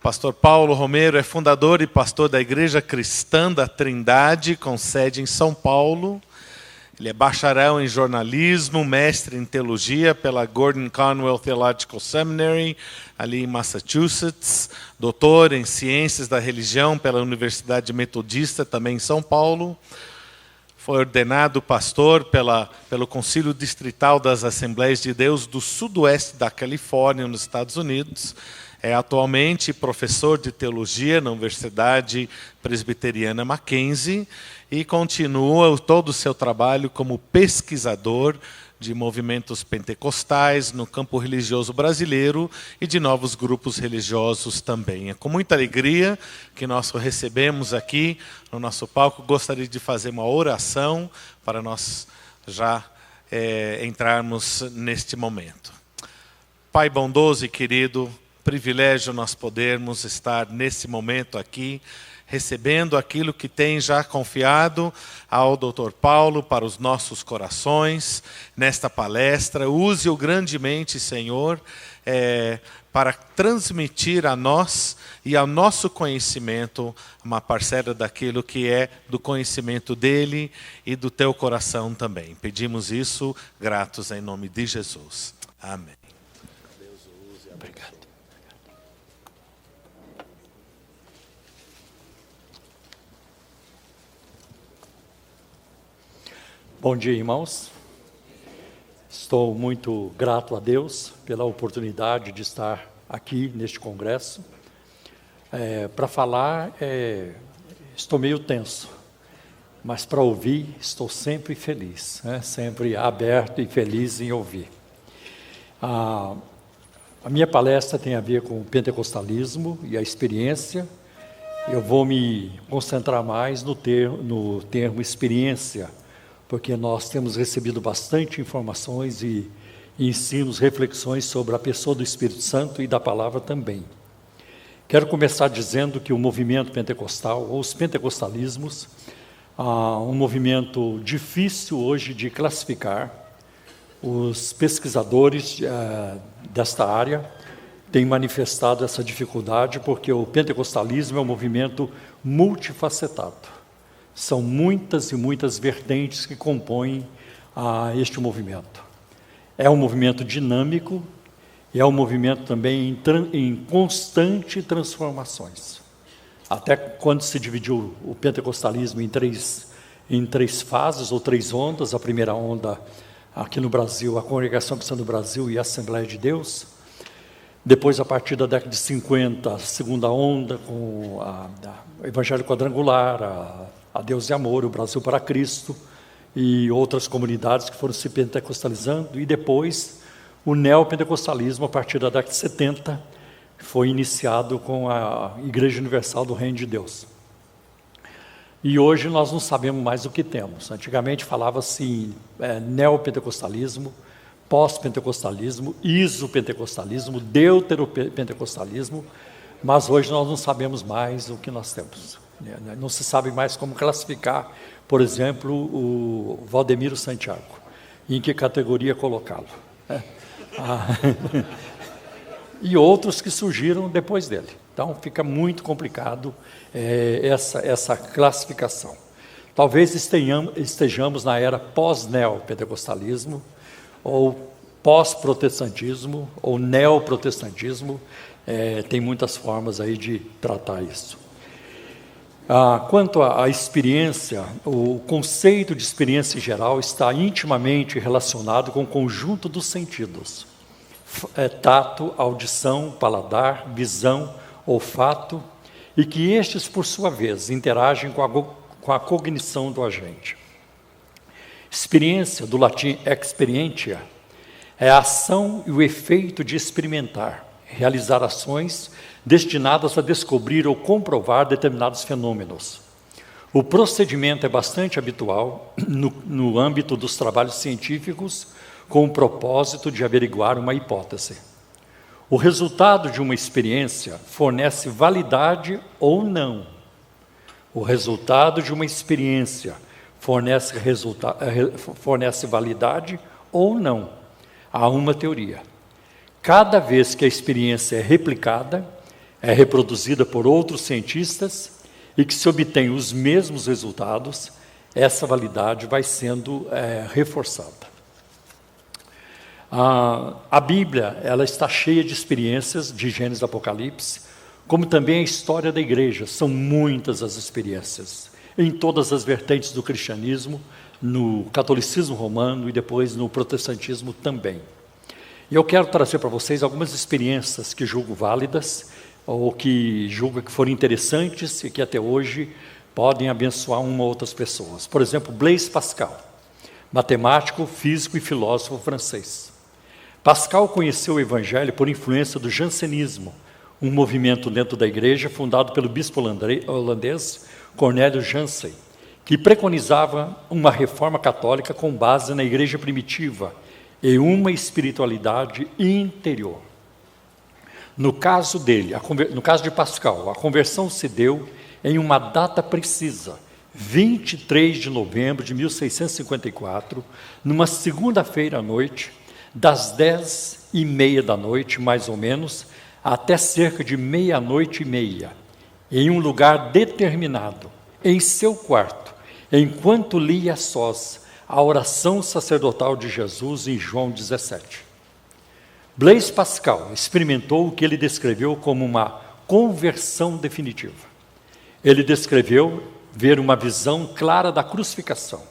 Pastor Paulo Romero é fundador e pastor da Igreja Cristã da Trindade, com sede em São Paulo. Ele é bacharel em jornalismo, mestre em teologia pela Gordon Conwell Theological Seminary, ali em Massachusetts, doutor em ciências da religião pela Universidade Metodista, também em São Paulo. Foi ordenado pastor pelo Concílio Distrital das Assembleias de Deus do Sudoeste da Califórnia, nos Estados Unidos. É atualmente professor de teologia na Universidade Presbiteriana Mackenzie e continua todo o seu trabalho como pesquisador de movimentos pentecostais no campo religioso brasileiro e de novos grupos religiosos também. É com muita alegria que nós o recebemos aqui no nosso palco. Gostaria de fazer uma oração para nós já entrarmos neste momento. Pai bondoso e querido, privilégio nós podermos estar nesse momento aqui, recebendo aquilo que tem já confiado ao Dr. Paulo para os nossos corações, nesta palestra. Use-o grandemente, Senhor, para transmitir a nós e ao nosso conhecimento uma parcela daquilo que é do conhecimento dele e do teu coração também. Pedimos isso gratos em nome de Jesus. Amém. Deus o use. Obrigado. Bom dia, irmãos. Estou muito grato a Deus pela oportunidade de estar aqui neste congresso. Para falar, estou meio tenso, mas para ouvir, estou sempre feliz, sempre aberto e feliz em ouvir. A minha palestra tem a ver com o pentecostalismo e a experiência. Eu vou me concentrar mais no termo experiência, porque nós temos recebido bastante informações e ensinos, reflexões sobre a pessoa do Espírito Santo e da palavra também. Quero começar dizendo que o movimento pentecostal, ou os pentecostalismos, um movimento difícil hoje de classificar. Os pesquisadores desta área têm manifestado essa dificuldade, porque o pentecostalismo é um movimento multifacetado. São muitas e muitas vertentes que compõem este movimento. É um movimento dinâmico e é um movimento também em constante transformações. Até quando se dividiu o pentecostalismo em três fases ou três ondas, a primeira onda aqui no Brasil, a Congregação Cristã do Brasil e a Assembleia de Deus. Depois, a partir da década de 50, a segunda onda com o Evangelho Quadrangular, a Deus e Amor, o Brasil para Cristo e outras comunidades que foram se pentecostalizando. E depois, o neopentecostalismo, a partir da década de 70, foi iniciado com a Igreja Universal do Reino de Deus. E hoje nós não sabemos mais o que temos. Antigamente falava-se neopentecostalismo, pós-pentecostalismo, isopentecostalismo, deuteropentecostalismo, mas hoje nós não sabemos mais o que nós temos. Não se sabe mais como classificar, por exemplo, o Valdemiro Santiago, em que categoria colocá-lo. E outros que surgiram depois dele. Então, fica muito complicado essa classificação. Talvez estejamos na era pós-neopentecostalismo, ou pós-protestantismo, ou neoprotestantismo. Tem muitas formas aí de tratar isso. Quanto à experiência, o conceito de experiência em geral está intimamente relacionado com o conjunto dos sentidos. Tato, audição, paladar, visão, olfato, e que estes, por sua vez, interagem com a cognição do agente. Experiência, do latim experientia, é a ação e o efeito de experimentar, realizar ações destinadas a descobrir ou comprovar determinados fenômenos. O procedimento é bastante habitual no âmbito dos trabalhos científicos, com o propósito de averiguar uma hipótese. O resultado de uma experiência fornece validade ou não. O resultado de uma experiência fornece validade ou não a uma teoria. Cada vez que a experiência é replicada, é reproduzida por outros cientistas e que se obtém os mesmos resultados, essa validade vai sendo reforçada. A Bíblia, ela está cheia de experiências de Gênesis e Apocalipse, como também a história da igreja. São muitas as experiências, em todas as vertentes do cristianismo, no catolicismo romano e depois no protestantismo também. E eu quero trazer para vocês algumas experiências que julgo válidas, ou que julgo que foram interessantes e que até hoje podem abençoar uma ou outras pessoas. Por exemplo, Blaise Pascal, matemático, físico e filósofo francês. Pascal conheceu o Evangelho por influência do jansenismo, um movimento dentro da igreja fundado pelo bispo holandês Cornélio Jansen, que preconizava uma reforma católica com base na igreja primitiva e uma espiritualidade interior. No caso de Pascal, a conversão se deu em uma data precisa, 23 de novembro de 1654, numa segunda-feira à noite, das 10h30 da noite, mais ou menos, até cerca de 00:30, em um lugar determinado, em seu quarto, enquanto lia a sós a oração sacerdotal de Jesus em João 17. Blaise Pascal experimentou o que ele descreveu como uma conversão definitiva. Ele descreveu ver uma visão clara da crucificação.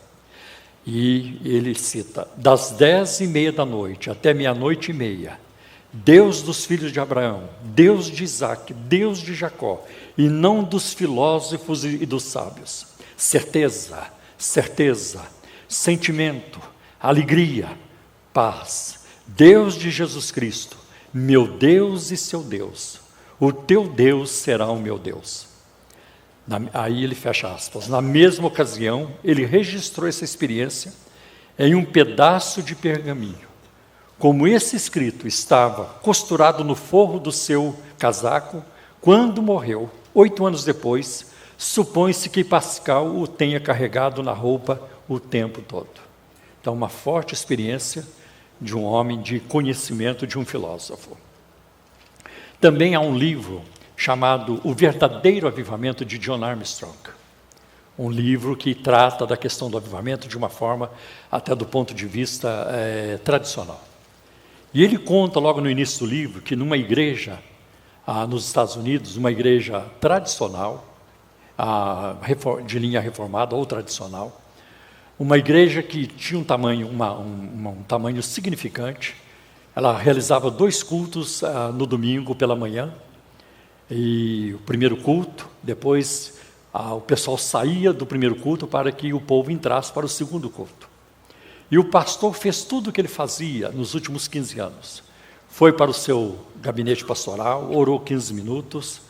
E ele cita, das 10h30 da noite até 00:30, Deus dos filhos de Abraão, Deus de Isaac, Deus de Jacó, e não dos filósofos e dos sábios. Certeza, sentimento, alegria, paz. Deus de Jesus Cristo, meu Deus e seu Deus, o teu Deus será o meu Deus. Aí ele fecha aspas. Na mesma ocasião, ele registrou essa experiência em um pedaço de pergaminho. Como esse escrito estava costurado no forro do seu casaco, quando morreu, 8 anos depois, supõe-se que Pascal o tenha carregado na roupa o tempo todo. Então, uma forte experiência de um homem de conhecimento, de um filósofo. Também há um livro chamado O Verdadeiro Avivamento, de John Armstrong. Um livro que trata da questão do avivamento de uma forma, até do ponto de vista tradicional. E ele conta logo no início do livro que numa igreja nos Estados Unidos, uma igreja tradicional, de linha reformada ou tradicional, uma igreja que tinha um tamanho significante. Ela realizava 2 cultos no domingo pela manhã, e o primeiro culto, depois o pessoal saía do primeiro culto para que o povo entrasse para o segundo culto. E o pastor fez tudo o que ele fazia nos últimos 15 anos. Foi para o seu gabinete pastoral, orou 15 minutos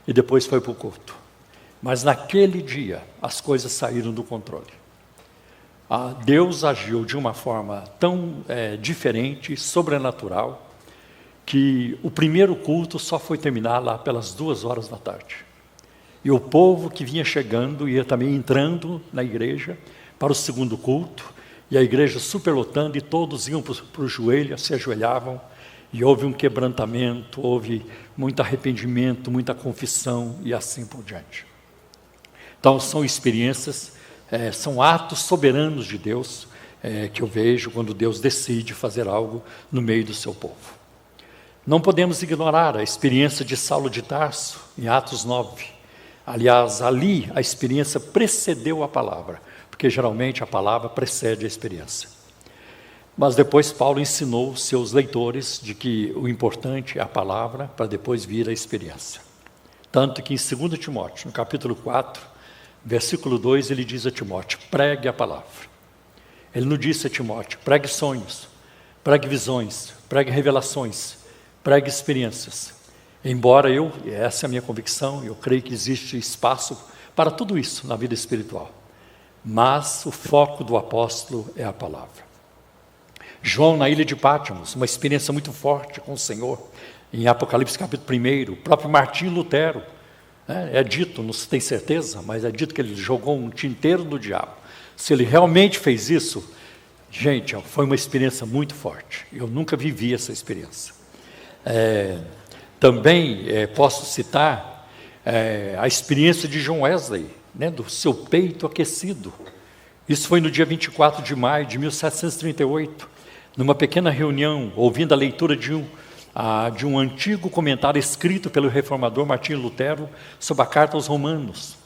e depois foi para o culto. Mas naquele dia as coisas saíram do controle. Deus agiu de uma forma tão diferente, sobrenatural, que o primeiro culto só foi terminar lá pelas 2h da tarde. E o povo que vinha chegando ia também entrando na igreja para o segundo culto, e a igreja superlotando, e todos iam para o joelho, se ajoelhavam, e houve um quebrantamento, houve muito arrependimento, muita confissão, e assim por diante. Então, são experiências, são atos soberanos de Deus, que eu vejo quando Deus decide fazer algo no meio do seu povo. Não podemos ignorar a experiência de Saulo de Tarso, em Atos 9. Aliás, ali a experiência precedeu a palavra, porque geralmente a palavra precede a experiência. Mas depois Paulo ensinou seus leitores de que o importante é a palavra, para depois vir a experiência. Tanto que em 2 Timóteo, no capítulo 4, versículo 2, ele diz a Timóteo, pregue a palavra. Ele não disse a Timóteo, pregue sonhos, pregue visões, pregue revelações, pregue experiências. Embora essa é a minha convicção, eu creio que existe espaço para tudo isso na vida espiritual. Mas o foco do apóstolo é a palavra. João, na ilha de Patmos, uma experiência muito forte com o Senhor. Em Apocalipse capítulo 1, o próprio Martim Lutero, é dito, não se tem certeza, mas é dito que ele jogou um tinteiro no diabo. Se ele realmente fez isso, gente, foi uma experiência muito forte. Eu nunca vivi essa experiência. Também posso citar a experiência de John Wesley, né, do seu peito aquecido. Isso foi no dia 24 de maio de 1738, numa pequena reunião, ouvindo a leitura de um antigo comentário escrito pelo reformador Martinho Lutero sobre a Carta aos Romanos.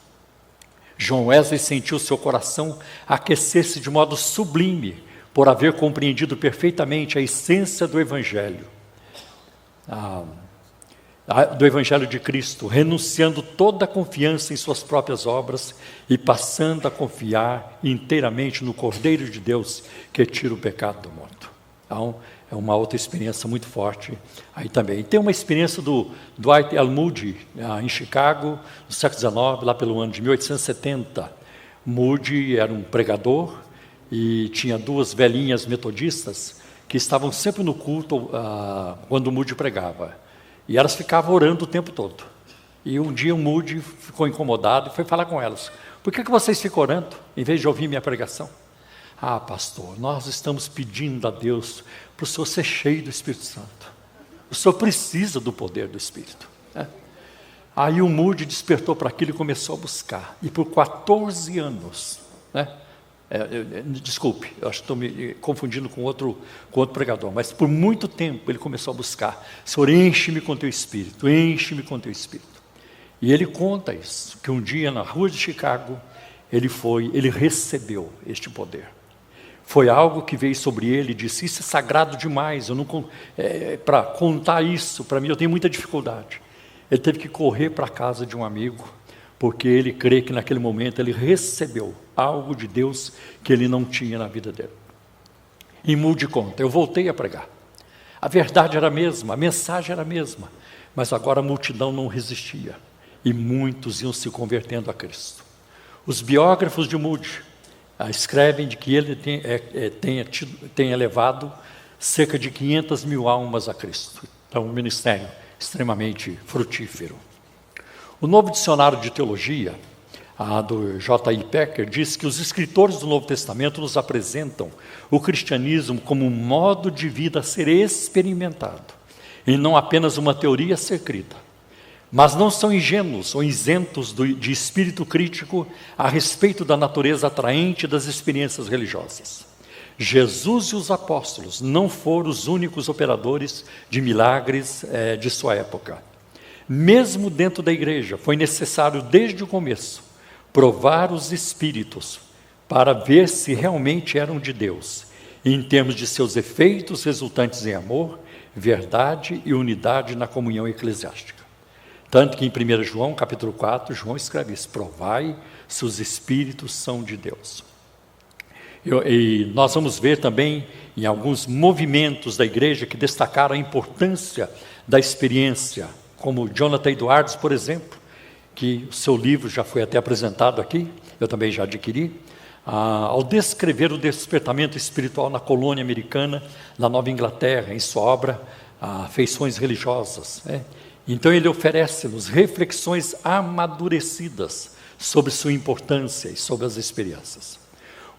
John Wesley sentiu seu coração aquecer-se de modo sublime por haver compreendido perfeitamente a essência do Evangelho. Do Evangelho de Cristo, renunciando toda a confiança em suas próprias obras e passando a confiar inteiramente no Cordeiro de Deus que tira o pecado do mundo. Então, é uma outra experiência muito forte aí também. E tem uma experiência do Dwight L. Moody, em Chicago, no século XIX, lá pelo ano de 1870. Moody era um pregador e tinha duas velhinhas metodistas que estavam sempre no culto quando Moody pregava. E elas ficavam orando o tempo todo. E um dia o Moody ficou incomodado e foi falar com elas. Por que vocês ficam orando, em vez de ouvir minha pregação? Ah, pastor, nós estamos pedindo a Deus para o senhor ser cheio do Espírito Santo. O senhor precisa do poder do Espírito. Aí o Moody despertou para aquilo e começou a buscar. E por 14 anos, desculpe, eu acho que estou me confundindo com outro pregador, mas por muito tempo ele começou a buscar. Senhor, enche-me com teu Espírito, enche-me com teu Espírito. E ele conta isso, que um dia na rua de Chicago, ele recebeu este poder. Foi algo que veio sobre ele e disse, isso é sagrado demais, para contar isso, para mim eu tenho muita dificuldade. Ele teve que correr para a casa de um amigo, porque ele crê que naquele momento ele recebeu algo de Deus que ele não tinha na vida dele. E Moody conta, eu voltei a pregar. A verdade era a mesma, a mensagem era a mesma, mas agora a multidão não resistia, e muitos iam se convertendo a Cristo. Os biógrafos de Moody escrevem de que ele tenha levado cerca de 500 mil almas a Cristo. Então, um ministério extremamente frutífero. O Novo Dicionário de Teologia, do J.I. Packer, diz que os escritores do Novo Testamento nos apresentam o cristianismo como um modo de vida a ser experimentado, e não apenas uma teoria a ser crida. Mas não são ingênuos ou isentos de espírito crítico a respeito da natureza atraente das experiências religiosas. Jesus e os apóstolos não foram os únicos operadores de milagres de sua época. Mesmo dentro da igreja, foi necessário desde o começo provar os espíritos para ver se realmente eram de Deus, em termos de seus efeitos resultantes em amor, verdade e unidade na comunhão eclesiástica. Tanto que em 1 João, capítulo 4, João escreve isso, provai se os espíritos são de Deus. E nós vamos ver também em alguns movimentos da igreja que destacaram a importância da experiência, como Jonathan Edwards, por exemplo, que o seu livro já foi até apresentado aqui, eu também já adquiri, ao descrever o despertamento espiritual na colônia americana, na Nova Inglaterra, em sua obra Feições Religiosas. Então ele oferece-nos reflexões amadurecidas sobre sua importância e sobre as experiências.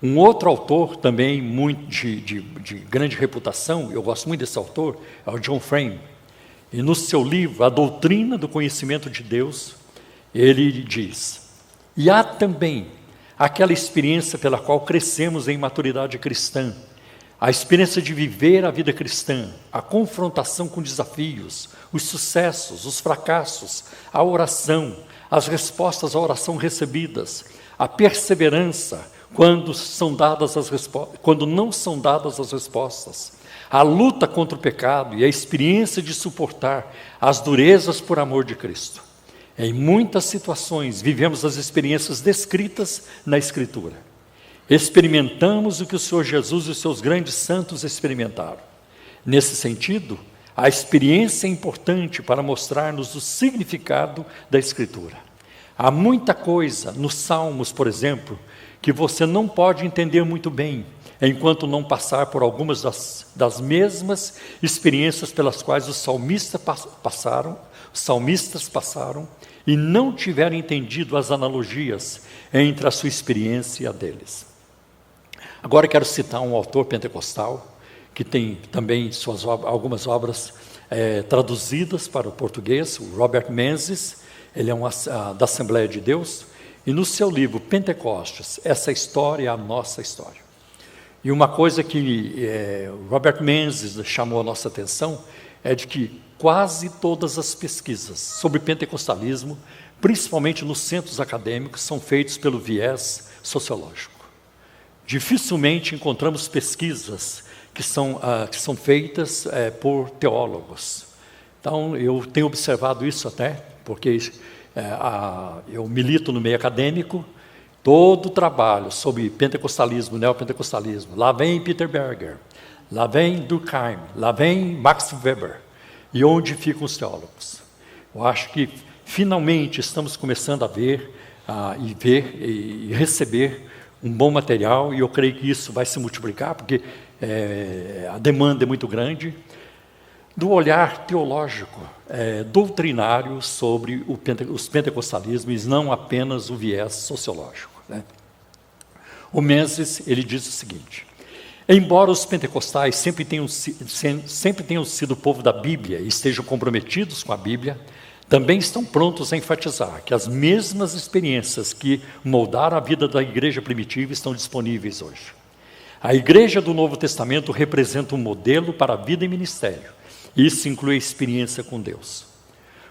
Um outro autor também muito de grande reputação, eu gosto muito desse autor, é o John Frame. E no seu livro, A Doutrina do Conhecimento de Deus, ele diz, e há também aquela experiência pela qual crescemos em maturidade cristã, a experiência de viver a vida cristã, a confrontação com desafios, os sucessos, os fracassos, a oração, as respostas à oração recebidas, a perseverança quando não são dadas as respostas, a luta contra o pecado e a experiência de suportar as durezas por amor de Cristo. Em muitas situações, vivemos as experiências descritas na Escritura. Experimentamos o que o Senhor Jesus e os seus grandes santos experimentaram. Nesse sentido, a experiência é importante para mostrar-nos o significado da Escritura. Há muita coisa nos Salmos, por exemplo, que você não pode entender muito bem, enquanto não passar por algumas das mesmas experiências pelas quais os salmistas passaram e não tiverem entendido as analogias entre a sua experiência e a deles. Agora quero citar um autor pentecostal que tem também algumas obras traduzidas para o português, o Robert Menzies, ele é da Assembleia de Deus, e no seu livro Pentecostes, essa história é a nossa história. E uma coisa que Robert Menzies chamou a nossa atenção é de que quase todas as pesquisas sobre pentecostalismo, principalmente nos centros acadêmicos, são feitos pelo viés sociológico. Dificilmente encontramos pesquisas que são feitas por teólogos. Então, eu tenho observado isso até, porque eu milito no meio acadêmico, todo o trabalho sobre pentecostalismo, neopentecostalismo, lá vem Peter Berger, lá vem Durkheim, lá vem Max Weber, e onde ficam os teólogos? Eu acho que, finalmente, estamos começando a ver e receber um bom material, e eu creio que isso vai se multiplicar, porque a demanda é muito grande, do olhar teológico, doutrinário sobre os pentecostalismos, não apenas o viés sociológico, né? O Menzies, ele diz o seguinte: embora os pentecostais sempre tenham sido o povo da Bíblia e estejam comprometidos com a Bíblia, também estão prontos a enfatizar que as mesmas experiências que moldaram a vida da igreja primitiva estão disponíveis hoje. A igreja do Novo Testamento representa um modelo para a vida e ministério. Isso inclui a experiência com Deus.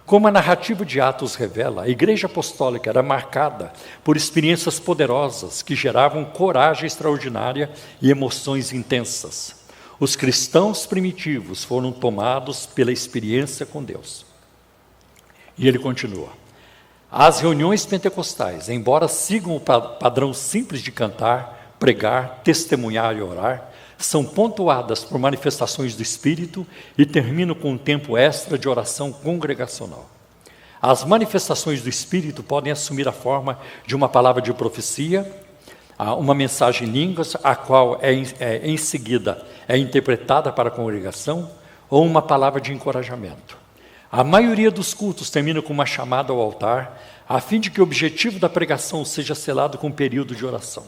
Como a narrativa de Atos revela, a igreja apostólica era marcada por experiências poderosas que geravam coragem extraordinária e emoções intensas. Os cristãos primitivos foram tomados pela experiência com Deus. E ele continua: as reuniões pentecostais, embora sigam o padrão simples de cantar, pregar, testemunhar e orar, são pontuadas por manifestações do Espírito e terminam com um tempo extra de oração congregacional. As manifestações do Espírito podem assumir a forma de uma palavra de profecia, uma mensagem em línguas, a qual em seguida é interpretada para a congregação, ou uma palavra de encorajamento. A maioria dos cultos termina com uma chamada ao altar, a fim de que o objetivo da pregação seja selado com um período de oração.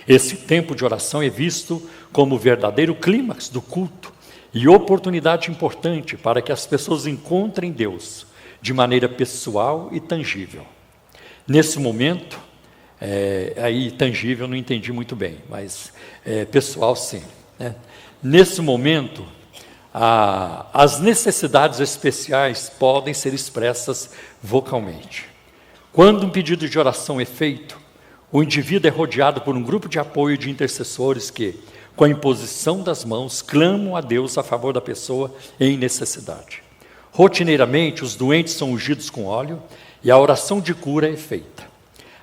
Esse tempo de oração é visto como o verdadeiro clímax do culto e oportunidade importante para que as pessoas encontrem Deus de maneira pessoal e tangível. Nesse momento, aí tangível não entendi muito bem, mas pessoal sim, né? Nesse momento, as necessidades especiais podem ser expressas vocalmente. Quando um pedido de oração é feito, o indivíduo é rodeado por um grupo de apoio de intercessores que, com a imposição das mãos, clamam a Deus a favor da pessoa em necessidade. Rotineiramente, os doentes são ungidos com óleo e a oração de cura é feita.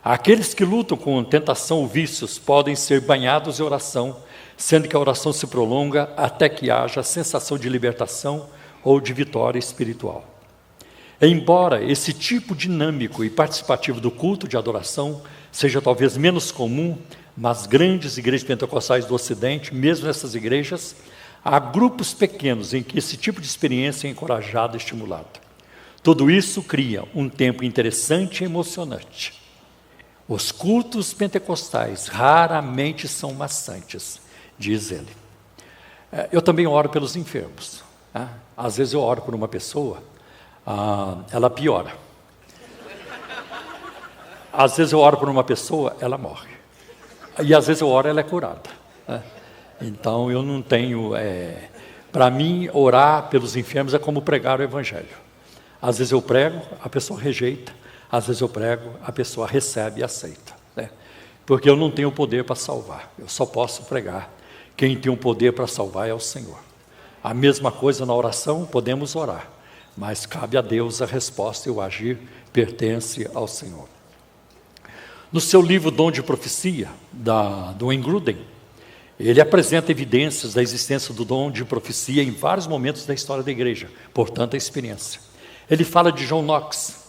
Aqueles que lutam com tentação ou vícios podem ser banhados em oração, sendo que a oração se prolonga até que haja a sensação de libertação ou de vitória espiritual. Embora esse tipo dinâmico e participativo do culto de adoração seja talvez menos comum nas grandes igrejas pentecostais do Ocidente, mesmo nessas igrejas, há grupos pequenos em que esse tipo de experiência é encorajado e estimulado. Tudo isso cria um tempo interessante e emocionante. Os cultos pentecostais raramente são maçantes, diz ele. Eu também oro pelos enfermos. Às vezes eu oro por uma pessoa, ela piora. Às vezes eu oro por uma pessoa, ela morre. E às vezes eu oro, ela é curada. Então eu não tenho... Para mim, orar pelos enfermos é como pregar o Evangelho. Às vezes eu prego, a pessoa rejeita. Às vezes eu prego, a pessoa recebe e aceita. Porque eu não tenho poder para salvar. Eu só posso pregar. Quem tem o poder para salvar é o Senhor. A mesma coisa na oração, podemos orar. Mas cabe a Deus a resposta e o agir pertence ao Senhor. No seu livro Dom de Profecia, do Wayne Grudem, ele apresenta evidências da existência do dom de profecia em vários momentos da história da igreja, portanto a experiência. Ele fala de John Knox,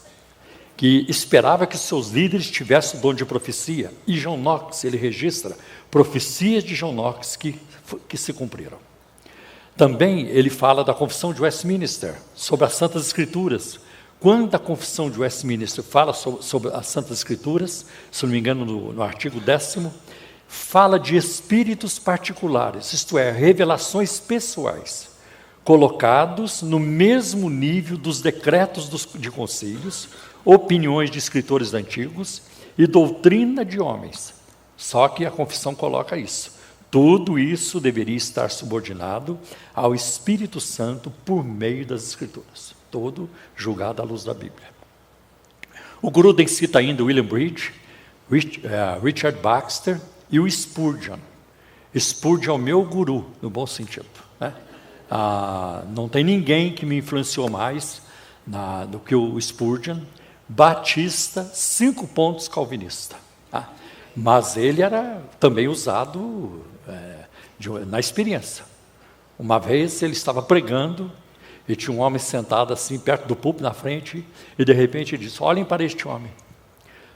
que esperava que seus líderes tivessem o dom de profecia, e John Knox, ele registra profecias de John Knox que se cumpriram. Também ele fala da Confissão de Westminster, sobre as Santas Escrituras. Quando a Confissão de Westminster fala sobre as Santas Escrituras, se não me engano no artigo 10º, fala de espíritos particulares, isto é, revelações pessoais, colocados no mesmo nível dos decretos de concílios, opiniões de escritores antigos e doutrina de homens. Só que a confissão coloca isso. Tudo isso deveria estar subordinado ao Espírito Santo por meio das Escrituras. Todo julgado à luz da Bíblia. O Gruden cita ainda William Bridge, Richard Baxter e o Spurgeon. Spurgeon é o meu guru, no bom sentido, né? Não tem ninguém que me influenciou mais do que o Spurgeon, batista, 5 pontos calvinista. Tá? Mas ele era também usado na experiência. Uma vez ele estava pregando, e tinha um homem sentado assim, perto do púlpito, na frente, e de repente ele disse: olhem para este homem.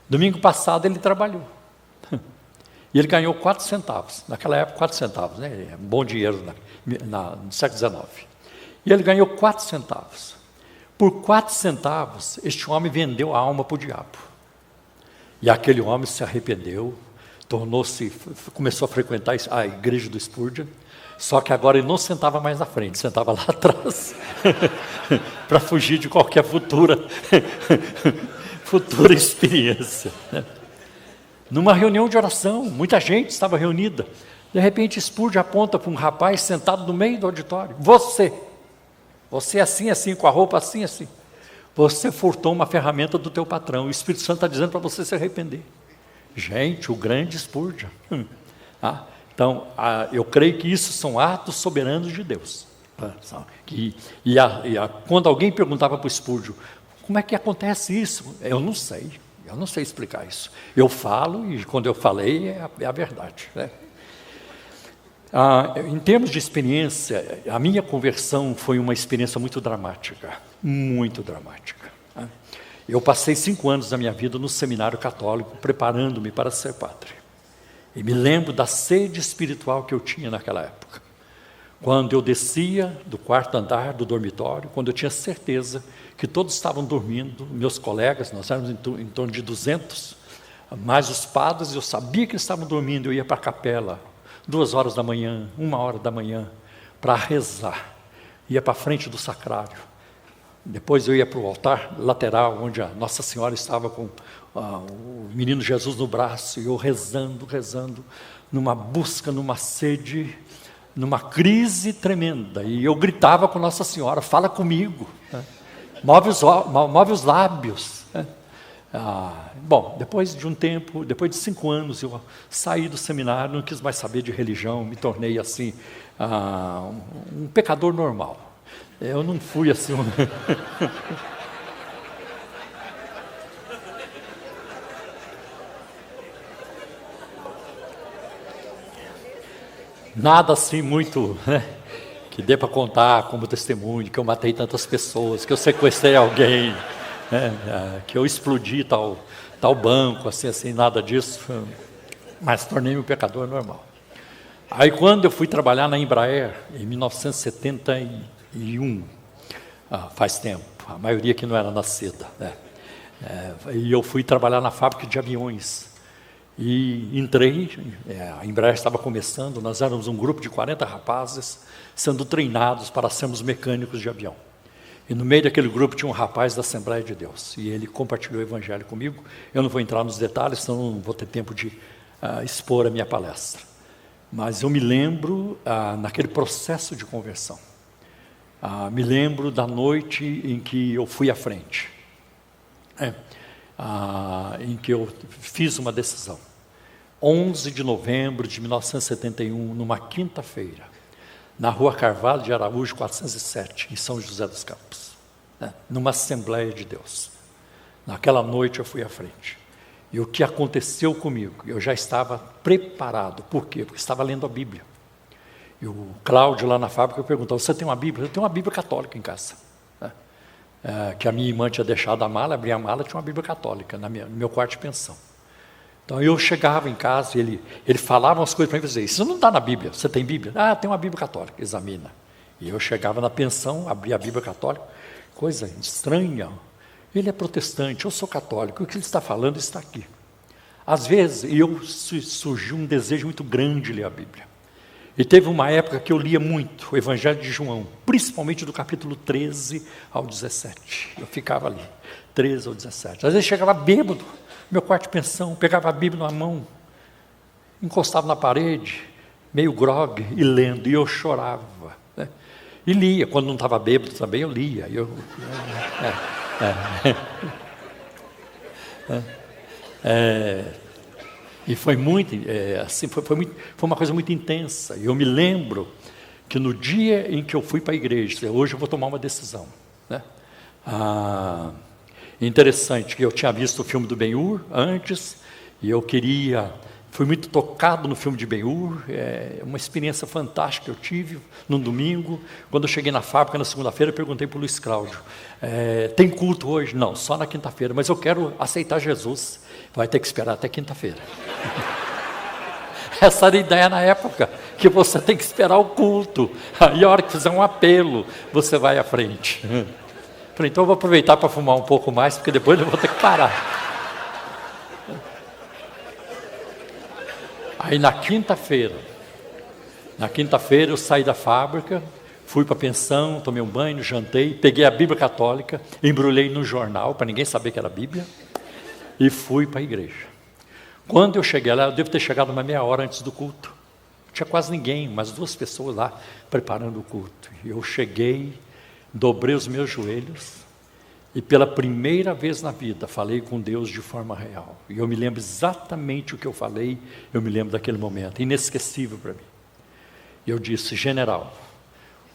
Domingo passado ele trabalhou. E ele ganhou 4 centavos. Naquela época, 4 centavos, né? É um bom dinheiro no século XIX. E ele ganhou 4 centavos. Por 4 centavos, este homem vendeu a alma para o diabo. E aquele homem se arrependeu, começou a frequentar a igreja do Spurgeon, só que agora ele não sentava mais na frente, sentava lá atrás, para fugir de qualquer futura experiência. Né? Numa reunião de oração, muita gente estava reunida. De repente, Spurgeon aponta para um rapaz sentado no meio do auditório. Você assim, assim, com a roupa assim, assim. Você furtou uma ferramenta do teu patrão. O Espírito Santo está dizendo para você se arrepender. Gente, o grande Spurgeon. Então, eu creio que isso são atos soberanos de Deus. Quando alguém perguntava para o Spurgeon, como é que acontece isso? Eu não sei explicar isso. Eu falo, e quando eu falei, é a verdade. Né? Em termos de experiência, a minha conversão foi uma experiência muito dramática. Muito dramática. Né? Eu passei 5 anos da minha vida no seminário católico, preparando-me para ser padre. E me lembro da sede espiritual que eu tinha naquela época. Quando eu descia do 4º andar do dormitório, quando eu tinha certeza que todos estavam dormindo, meus colegas, nós éramos em torno de 200, mais os padres, eu sabia que eles estavam dormindo, eu ia para a capela, 2 horas da manhã, 1 hora da manhã, para rezar. Ia para a frente do sacrário. Depois eu ia para o altar lateral, onde a Nossa Senhora estava com o menino Jesus no braço, e eu rezando, numa busca, numa sede, numa crise tremenda. E eu gritava com Nossa Senhora: fala comigo, né? move os lábios. Né? Bom, depois de um tempo, depois de 5 anos, eu saí do seminário, não quis mais saber de religião, me tornei assim, um pecador normal. Eu não fui assim... Nada assim muito, né, que dê para contar como testemunho, que eu matei tantas pessoas, que eu sequestrei alguém, né, que eu explodi tal banco, assim, nada disso, mas tornei-me um pecador normal. Aí quando eu fui trabalhar na Embraer, em 1971, faz tempo, a maioria que não era nascida, né, e eu fui trabalhar na fábrica de aviões. E entrei, a Embraer estava começando, nós éramos um grupo de 40 rapazes, sendo treinados para sermos mecânicos de avião. E no meio daquele grupo tinha um rapaz da Assembleia de Deus, e ele compartilhou o Evangelho comigo. Eu não vou entrar nos detalhes, senão não vou ter tempo de expor a minha palestra. Mas eu me lembro, naquele processo de conversão, me lembro da noite em que eu fui à frente. Em que eu fiz uma decisão. 11 de novembro de 1971, numa quinta-feira, na Rua Carvalho de Araújo, 407, em São José dos Campos, né, numa Assembleia de Deus. Naquela noite eu fui à frente. E o que aconteceu comigo? Eu já estava preparado. Por quê? Porque estava lendo a Bíblia. E o Cláudio, lá na fábrica, perguntou: você tem uma Bíblia? Eu tenho uma Bíblia católica em casa. Que a minha irmã tinha deixado a mala, abri a mala, tinha uma Bíblia católica no meu quarto de pensão. Então eu chegava em casa e ele falava umas coisas para mim e dizia: isso não está na Bíblia, você tem Bíblia? Tem uma Bíblia católica, examina. E eu chegava na pensão, abria a Bíblia católica, coisa estranha. Ele é protestante, eu sou católico, o que ele está falando está aqui. Às vezes, surgiu um desejo muito grande de ler a Bíblia. E teve uma época que eu lia muito o Evangelho de João, principalmente do capítulo 13 ao 17. Eu ficava ali, 13 ao 17. Às vezes chegava bêbado, meu quarto de pensão, pegava a Bíblia na mão, encostava na parede, meio grogue, e lendo, e eu chorava. Né? E lia, quando não estava bêbado também eu lia. E foi muito, assim, foi uma coisa muito intensa. E eu me lembro que no dia em que eu fui para a igreja, hoje eu vou tomar uma decisão. Né? Interessante que eu tinha visto o filme do Ben-Hur antes, e eu fui muito tocado no filme de Ben-Hur, uma experiência fantástica que eu tive num domingo. Quando eu cheguei na fábrica na segunda-feira, eu perguntei para o Luiz Cláudio, tem culto hoje? Não, só na quinta-feira, mas eu quero aceitar Jesus. Vai ter que esperar até quinta-feira. Essa era a ideia na época, que você tem que esperar o culto. Aí a hora que fizer um apelo, você vai à frente. Falei, então eu vou aproveitar para fumar um pouco mais, porque depois eu vou ter que parar. Aí na quinta-feira eu saí da fábrica, fui para a pensão, tomei um banho, jantei, peguei a Bíblia Católica, embrulhei no jornal, para ninguém saber que era a Bíblia, e fui para a igreja. Quando eu cheguei lá, eu devo ter chegado uma meia hora antes do culto. Não tinha quase ninguém, umas 2 pessoas lá preparando o culto. Eu cheguei, dobrei os meus joelhos, e pela primeira vez na vida, falei com Deus de forma real. E eu me lembro exatamente o que eu falei, eu me lembro daquele momento, inesquecível para mim. E eu disse, general,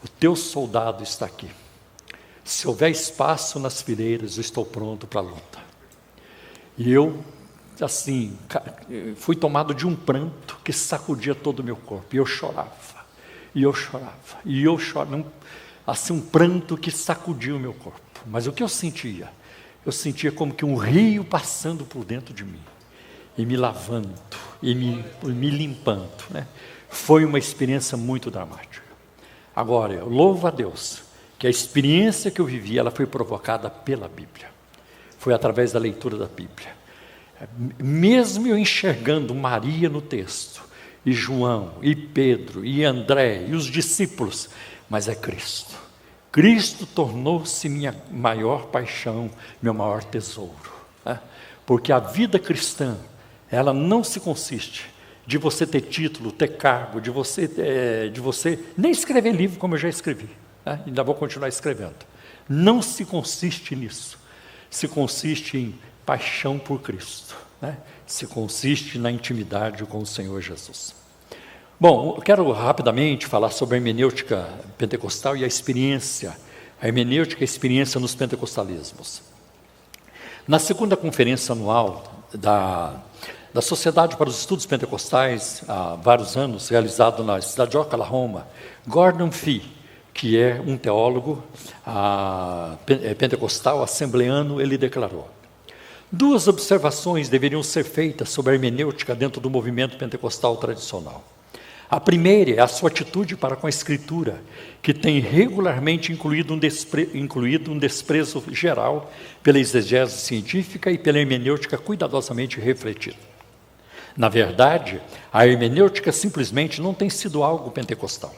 o teu soldado está aqui. Se houver espaço nas fileiras, eu estou pronto para a luta. E eu, assim, fui tomado de um pranto que sacudia todo o meu corpo. E eu chorava, e eu chorava, e eu chorava. Assim, um pranto que sacudia o meu corpo. Mas o que eu sentia? Eu sentia como que um rio passando por dentro de mim, e me lavando, e me limpando. Né? Foi uma experiência muito dramática. Agora, eu louvo a Deus, que a experiência que eu vivi, ela foi provocada pela Bíblia. Foi através da leitura da Bíblia. Mesmo eu enxergando Maria no texto, e João, e Pedro, e André, e os discípulos, mas é Cristo. Cristo tornou-se minha maior paixão, meu maior tesouro. Né? Porque a vida cristã, ela não se consiste de você ter título, ter cargo, de você nem escrever livro como eu já escrevi. Né? Ainda vou continuar escrevendo. Não se consiste nisso. Se consiste em paixão por Cristo. Né? Se consiste na intimidade com o Senhor Jesus. Bom, eu quero rapidamente falar sobre a hermenêutica pentecostal e a experiência. A hermenêutica e a experiência nos pentecostalismos. Na segunda conferência anual da Sociedade para os Estudos Pentecostais, há vários anos, realizado na cidade de Oklahoma, Gordon Fee, que é um teólogo pentecostal, assembleano, ele declarou: 2 observações deveriam ser feitas sobre a hermenêutica dentro do movimento pentecostal tradicional. A primeira é a sua atitude para com a Escritura, que tem regularmente incluído um desprezo geral pela exegese científica e pela hermenêutica cuidadosamente refletida. Na verdade, a hermenêutica simplesmente não tem sido algo pentecostal.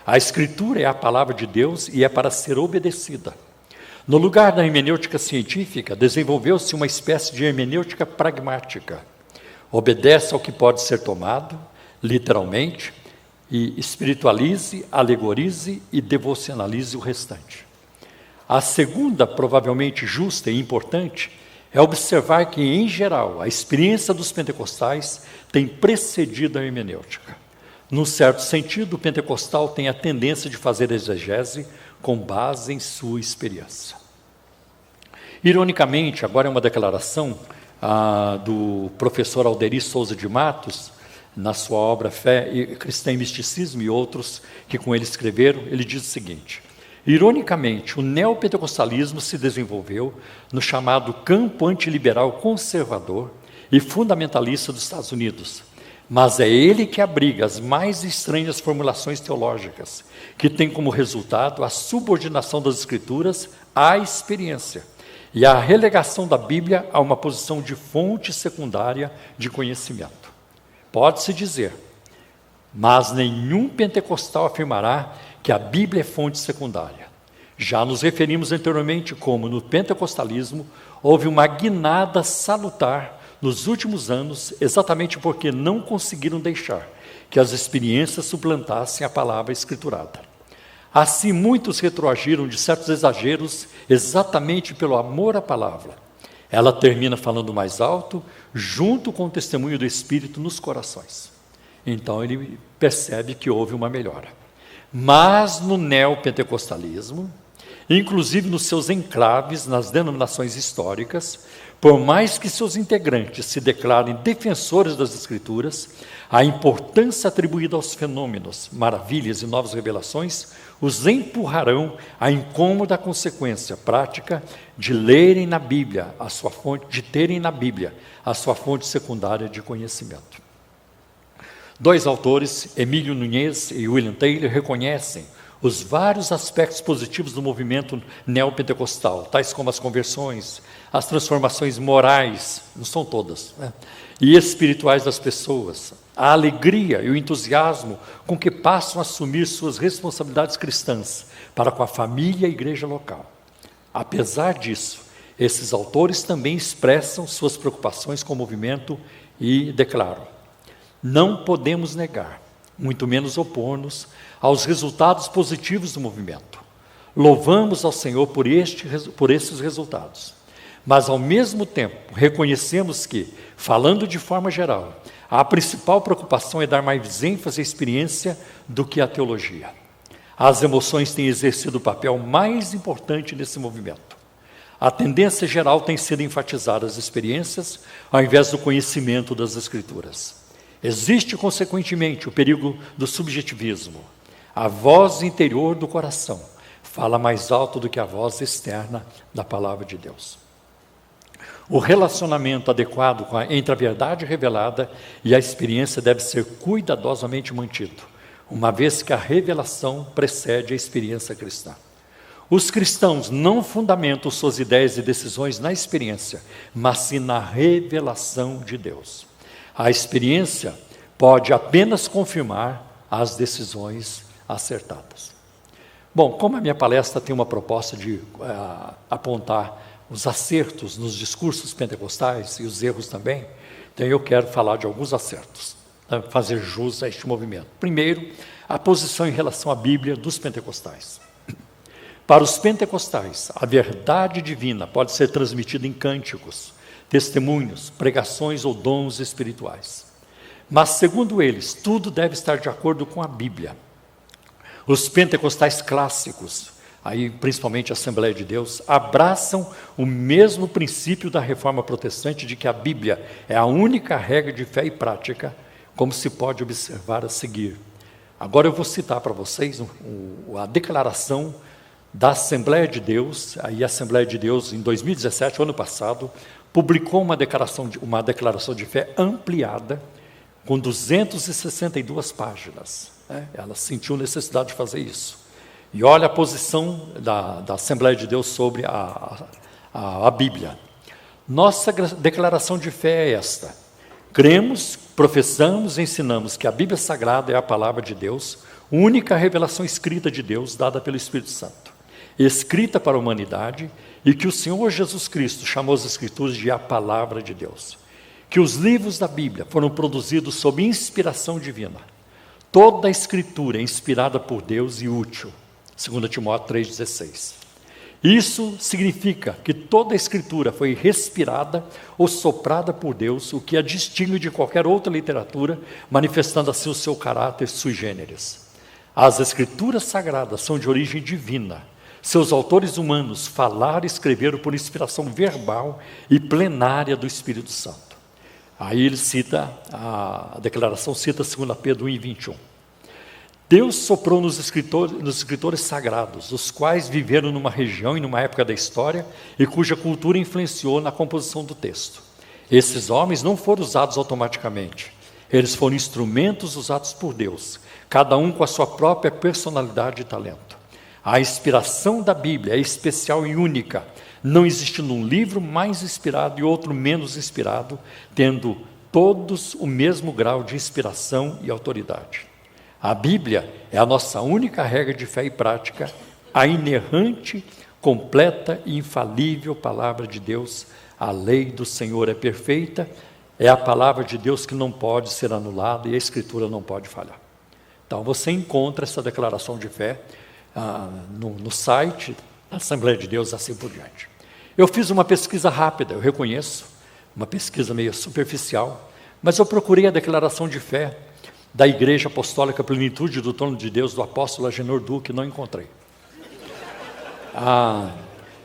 A Escritura é a palavra de Deus e é para ser obedecida. No lugar da hermenêutica científica, desenvolveu-se uma espécie de hermenêutica pragmática. Obedece ao que pode ser tomado, literalmente, e espiritualize, alegorize e devocionalize o restante. A segunda, provavelmente justa e importante, é observar que, em geral, a experiência dos pentecostais tem precedido a hermenêutica. Num certo sentido, o pentecostal tem a tendência de fazer exegese com base em sua experiência. Ironicamente, agora é uma declaração do professor Alderi Souza de Matos, na sua obra Fé Cristã e Misticismo, e outros que com ele escreveram. Ele diz o seguinte: ironicamente, o neopentecostalismo se desenvolveu no chamado campo antiliberal conservador e fundamentalista dos Estados Unidos, mas é ele que abriga as mais estranhas formulações teológicas, que tem como resultado a subordinação das Escrituras à experiência, e a relegação da Bíblia a uma posição de fonte secundária de conhecimento. Pode-se dizer, mas nenhum pentecostal afirmará que a Bíblia é fonte secundária. Já nos referimos anteriormente como, no pentecostalismo, houve uma guinada salutar nos últimos anos, exatamente porque não conseguiram deixar que as experiências suplantassem a palavra escriturada. Assim, muitos retroagiram de certos exageros exatamente pelo amor à palavra. Ela termina falando mais alto, junto com o testemunho do Espírito nos corações. Então, ele percebe que houve uma melhora. Mas no neopentecostalismo, inclusive nos seus enclaves, nas denominações históricas, por mais que seus integrantes se declarem defensores das Escrituras, a importância atribuída aos fenômenos, maravilhas e novas revelações os empurrarão à incômoda consequência prática de lerem na Bíblia a sua fonte, de terem na Bíblia a sua fonte secundária de conhecimento. Dois autores, Emílio Nunes e William Taylor, reconhecem os vários aspectos positivos do movimento neopentecostal, tais como as conversões, as transformações morais, não são todas, né? E espirituais das pessoas, a alegria e o entusiasmo com que passam a assumir suas responsabilidades cristãs para com a família e a igreja local. Apesar disso, esses autores também expressam suas preocupações com o movimento e declaram: não podemos negar, muito menos opor-nos aos resultados positivos do movimento. Louvamos ao Senhor por esses resultados. Mas, ao mesmo tempo, reconhecemos que, falando de forma geral, a principal preocupação é dar mais ênfase à experiência do que à teologia. As emoções têm exercido o papel mais importante nesse movimento. A tendência geral tem sido enfatizar as experiências ao invés do conhecimento das Escrituras. Existe, consequentemente, o perigo do subjetivismo. A voz interior do coração fala mais alto do que a voz externa da palavra de Deus. O relacionamento adequado entre a verdade revelada e a experiência deve ser cuidadosamente mantido, uma vez que a revelação precede a experiência cristã. Os cristãos não fundamentam suas ideias e decisões na experiência, mas sim na revelação de Deus. A experiência pode apenas confirmar as decisões acertadas. Bom, como a minha palestra tem uma proposta de apontar os acertos nos discursos pentecostais e os erros também, então eu quero falar de alguns acertos, fazer jus a este movimento. Primeiro, a posição em relação à Bíblia dos pentecostais. Para os pentecostais, a verdade divina pode ser transmitida em cânticos, testemunhos, pregações ou dons espirituais. Mas, segundo eles, tudo deve estar de acordo com a Bíblia. Os pentecostais clássicos, aí principalmente a Assembleia de Deus, abraçam o mesmo princípio da Reforma Protestante de que a Bíblia é a única regra de fé e prática, como se pode observar a seguir. Agora eu vou citar para vocês a declaração da Assembleia de Deus. Aí a Assembleia de Deus, em 2017, ano passado, publicou uma declaração de fé ampliada, com 262 páginas. Ela sentiu necessidade de fazer isso. E olha a posição da Assembleia de Deus sobre a Bíblia. Nossa declaração de fé é esta: cremos, professamos e ensinamos que a Bíblia Sagrada é a palavra de Deus, única revelação escrita de Deus dada pelo Espírito Santo, escrita para a humanidade, e que o Senhor Jesus Cristo chamou as Escrituras de a palavra de Deus. Que os livros da Bíblia foram produzidos sob inspiração divina. Toda a Escritura é inspirada por Deus e útil. 2 Timóteo 3,16. Isso significa que toda a Escritura foi respirada ou soprada por Deus, o que a distingue de qualquer outra literatura, manifestando assim o seu caráter sui generis. As Escrituras sagradas são de origem divina. Seus autores humanos falaram e escreveram por inspiração verbal e plenária do Espírito Santo. Aí ele cita, a declaração cita 2 Pedro 1:21. Deus soprou nos escritores sagrados, os quais viveram numa região e numa época da história e cuja cultura influenciou na composição do texto. Esses homens não foram usados automaticamente. Eles foram instrumentos usados por Deus, cada um com a sua própria personalidade e talento. A inspiração da Bíblia é especial e única, não existindo um livro mais inspirado e outro menos inspirado, tendo todos o mesmo grau de inspiração e autoridade. A Bíblia é a nossa única regra de fé e prática, a inerrante, completa e infalível palavra de Deus. A lei do Senhor é perfeita, é a palavra de Deus que não pode ser anulada e a Escritura não pode falhar. Então, você encontra essa declaração de fé no site da Assembleia de Deus, assim por diante. Eu fiz uma pesquisa rápida, eu reconheço, uma pesquisa meio superficial, mas eu procurei a declaração de fé da Igreja Apostólica Plenitude do Trono de Deus, do apóstolo Agenor Duque, não encontrei.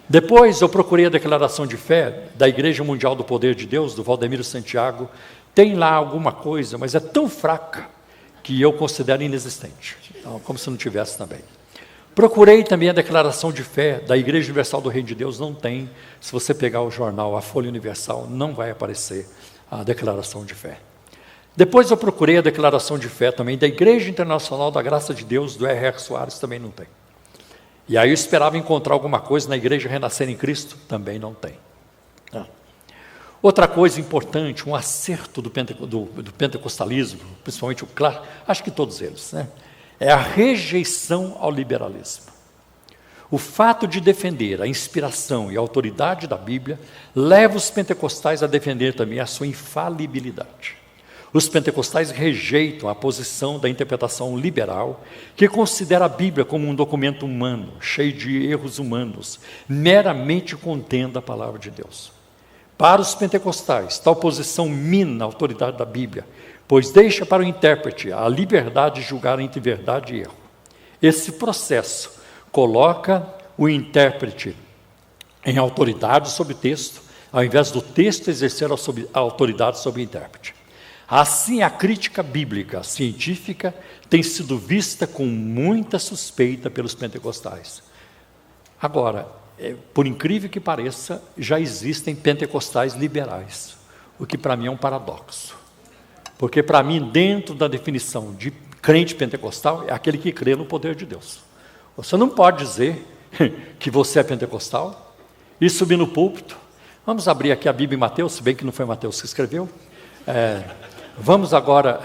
Depois eu procurei a declaração de fé da Igreja Mundial do Poder de Deus, do Valdemiro Santiago. Tem lá alguma coisa, mas é tão fraca que eu considero inexistente. Então, como se não tivesse também. Procurei também a declaração de fé da Igreja Universal do Reino de Deus, não tem. Se você pegar o jornal, a Folha Universal, não vai aparecer a declaração de fé. Depois eu procurei a declaração de fé também da Igreja Internacional da Graça de Deus, do R.R. Soares, também não tem. E aí eu esperava encontrar alguma coisa na Igreja Renascer em Cristo, também não tem. Outra coisa importante, um acerto do pentecostalismo, principalmente o claro, acho que todos eles, né? É a rejeição ao liberalismo. O fato de defender a inspiração e a autoridade da Bíblia leva os pentecostais a defender também a sua infalibilidade. Os pentecostais rejeitam a posição da interpretação liberal, que considera a Bíblia como um documento humano, cheio de erros humanos, meramente contendo a palavra de Deus. Para os pentecostais, tal posição mina a autoridade da Bíblia, pois deixa para o intérprete a liberdade de julgar entre verdade e erro. Esse processo coloca o intérprete em autoridade sobre o texto, ao invés do texto exercer a autoridade sobre o intérprete. Assim, a crítica bíblica científica tem sido vista com muita suspeita pelos pentecostais. Agora, por incrível que pareça, já existem pentecostais liberais, o que para mim é um paradoxo. Porque para mim, dentro da definição de crente pentecostal, é aquele que crê no poder de Deus. Você não pode dizer que você é pentecostal e subir no púlpito. Vamos abrir aqui a Bíblia em Mateus, se bem que não foi Mateus que escreveu. Vamos agora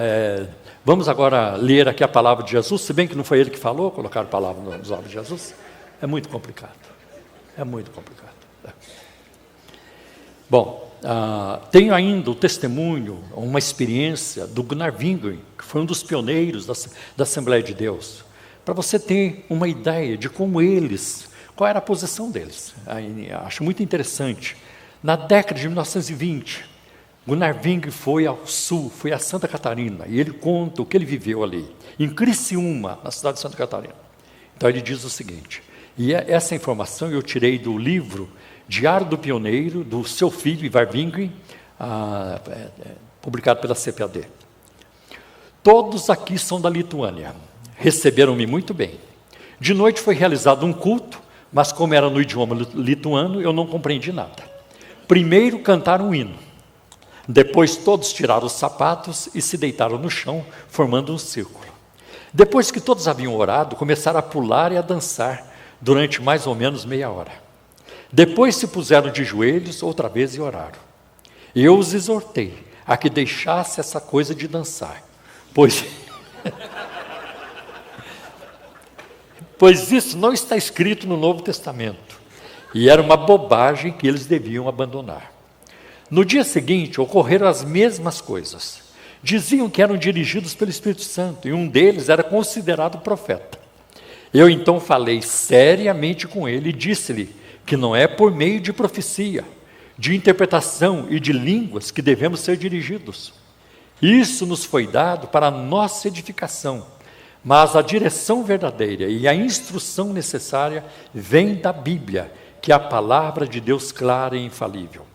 ler aqui a palavra de Jesus, se bem que não foi ele que falou, colocar a palavra nos olhos de Jesus. É muito complicado. É muito complicado. Bom, tenho ainda o testemunho, uma experiência do Gunnar Wingren, que foi um dos pioneiros da Assembleia de Deus, para você ter uma ideia de como qual era a posição deles. Acho muito interessante. Na década de 1920, Gunnar Wingren foi ao sul, foi a Santa Catarina, e ele conta o que ele viveu ali, em Criciúma, na cidade de Santa Catarina. Então ele diz o seguinte, e essa informação eu tirei do livro Diário do Pioneiro, do seu filho, Ivar Wingren, publicado pela CPAD. Todos aqui são da Lituânia, receberam-me muito bem. De noite foi realizado um culto, mas como era no idioma lituano, eu não compreendi nada. Primeiro cantaram um hino, depois todos tiraram os sapatos e se deitaram no chão, formando um círculo. Depois que todos haviam orado, começaram a pular e a dançar durante mais ou menos meia hora. Depois se puseram de joelhos outra vez e oraram. Eu os exortei a que deixasse essa coisa de dançar, pois isso não está escrito no Novo Testamento, e era uma bobagem que eles deviam abandonar. No dia seguinte, ocorreram as mesmas coisas. Diziam que eram dirigidos pelo Espírito Santo, e um deles era considerado profeta. Eu então falei seriamente com ele e disse-lhe que não é por meio de profecia, de interpretação e de línguas que devemos ser dirigidos. Isso nos foi dado para a nossa edificação, mas a direção verdadeira e a instrução necessária vem da Bíblia, que é a palavra de Deus clara e infalível.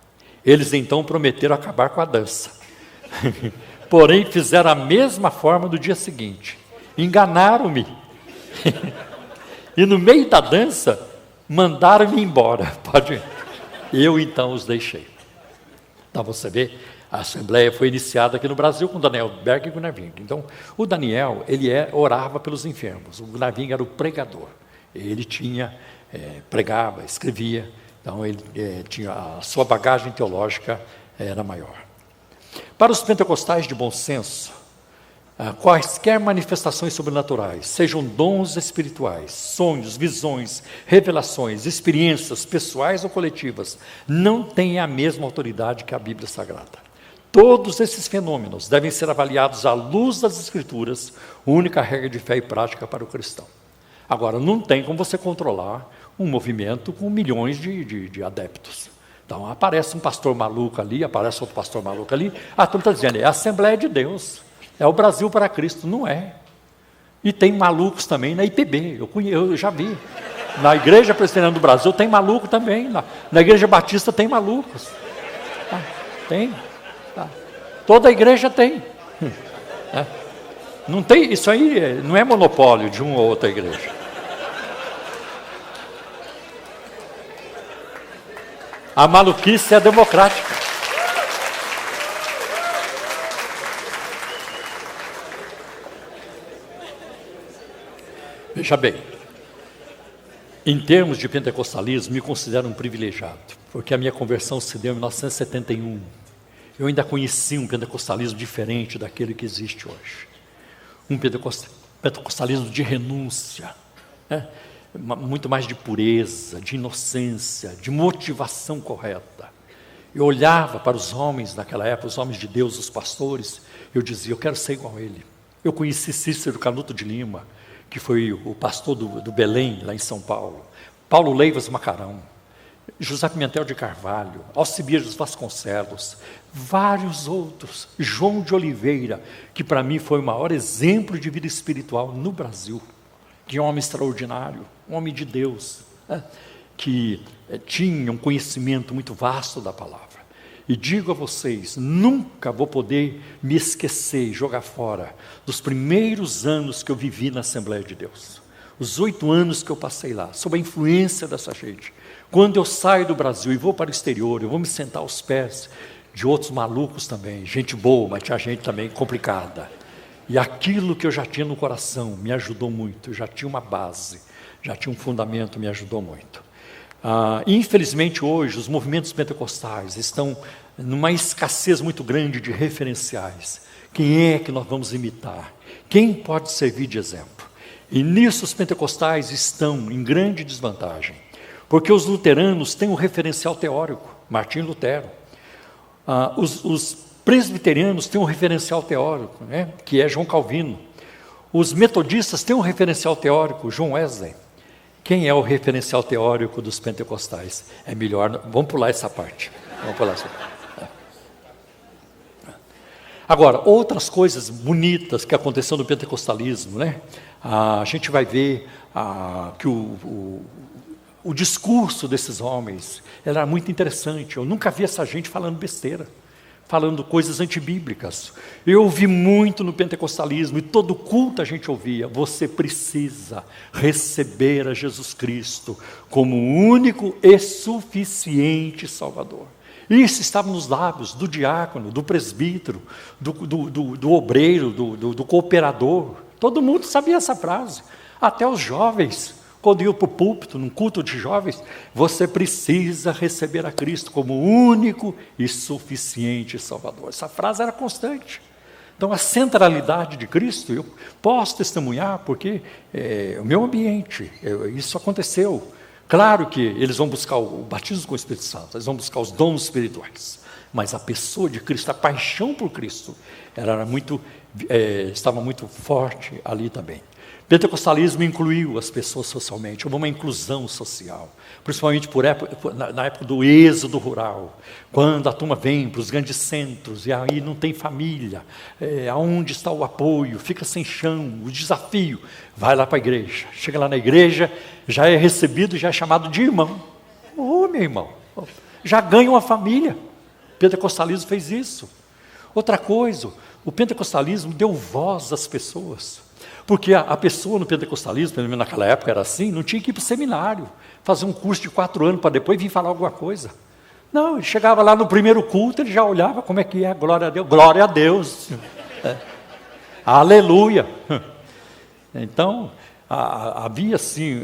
Eles então prometeram acabar com a dança. Porém, fizeram a mesma forma no dia seguinte. Enganaram-me. E no meio da dança, mandaram-me embora. Eu então os deixei. Então você vê, a Assembleia foi iniciada aqui no Brasil com Daniel Berg e Gunnar Wingren. Então, o Daniel, ele orava pelos enfermos. O Gunnar Wingren era o pregador. Ele pregava, escrevia. Então, ele tinha a sua bagagem teológica era maior. Para os pentecostais de bom senso, quaisquer manifestações sobrenaturais, sejam dons espirituais, sonhos, visões, revelações, experiências pessoais ou coletivas, não têm a mesma autoridade que a Bíblia Sagrada. Todos esses fenômenos devem ser avaliados à luz das Escrituras, única regra de fé e prática para o cristão. Agora, não tem como você controlar um movimento com milhões de adeptos. Então, aparece um pastor maluco ali, aparece outro pastor maluco ali, a turma está dizendo, é a Assembleia de Deus, é o Brasil para Cristo. Não é. E tem malucos também na IPB, eu já vi. Na Igreja Presbiteriana do Brasil tem maluco também, na Igreja Batista tem malucos. Tem. Toda a igreja tem. Não tem. Isso aí não é monopólio de uma ou outra igreja. A maluquice é democrática. Veja bem, em termos de pentecostalismo, me considero um privilegiado, porque a minha conversão se deu em 1971. Eu ainda conheci um pentecostalismo diferente daquele que existe hoje. Um pentecostalismo de renúncia, muito mais de pureza, de inocência, de motivação correta. Eu olhava para os homens daquela época, os homens de Deus, os pastores, eu dizia, eu quero ser igual a ele. Eu conheci Cícero Canuto de Lima, que foi o pastor do Belém, lá em São Paulo. Paulo Leivas Macarão, José Pimentel de Carvalho, Alcibiades Vasconcelos, vários outros, João de Oliveira, que para mim foi o maior exemplo de vida espiritual no Brasil, que é um homem extraordinário, um homem de Deus, que tinha um conhecimento muito vasto da palavra. E digo a vocês, nunca vou poder me esquecer, jogar fora, dos primeiros anos que eu vivi na Assembleia de Deus. Os 8 anos que eu passei lá, sob a influência dessa gente. Quando eu saio do Brasil e vou para o exterior, eu vou me sentar aos pés de outros malucos também, gente boa, mas tinha gente também complicada. E aquilo que eu já tinha no coração me ajudou muito, eu já tinha uma base, já tinha um fundamento, me ajudou muito. Infelizmente hoje os movimentos pentecostais estão numa escassez muito grande de referenciais. Quem é que nós vamos imitar? Quem pode servir de exemplo? E nisso os pentecostais estão em grande desvantagem, porque os luteranos têm um referencial teórico, Martim Lutero. Os presbiterianos têm um referencial teórico, que é João Calvino. Os metodistas têm um referencial teórico, João Wesley. Quem é o referencial teórico dos pentecostais? É melhor, vamos pular essa parte. Agora, outras coisas bonitas que aconteceram no pentecostalismo, a gente vai ver que o discurso desses homens era muito interessante. Eu nunca vi essa gente falando besteira, falando coisas antibíblicas. Eu ouvi muito no pentecostalismo, e todo culto a gente ouvia, você precisa receber a Jesus Cristo como o único e suficiente Salvador. Isso estava nos lábios do diácono, do presbítero, do obreiro, do cooperador. Todo mundo sabia essa frase, até os jovens. Quando iam para o púlpito, num culto de jovens, você precisa receber a Cristo como único e suficiente Salvador. Essa frase era constante. Então, a centralidade de Cristo, eu posso testemunhar, porque o meu ambiente, isso aconteceu. Claro que eles vão buscar o batismo com o Espírito Santo, eles vão buscar os dons espirituais, mas a pessoa de Cristo, a paixão por Cristo, estava muito forte ali também. Pentecostalismo incluiu as pessoas socialmente, houve uma inclusão social, principalmente na época do êxodo rural, quando a turma vem para os grandes centros, e aí não tem família, aonde está o apoio, fica sem chão, o desafio, vai lá para a igreja, chega lá na igreja, já é recebido, já é chamado de irmão. Meu irmão, já ganha uma família. O pentecostalismo fez isso. Outra coisa, o pentecostalismo deu voz às pessoas. Porque a pessoa no pentecostalismo, pelo menos naquela época era assim, não tinha que ir para o seminário, fazer um curso de 4 anos para depois vir falar alguma coisa. Não, ele chegava lá no primeiro culto, ele já olhava como é que é, glória a Deus, glória a Deus. Aleluia. Então, Havia, sim,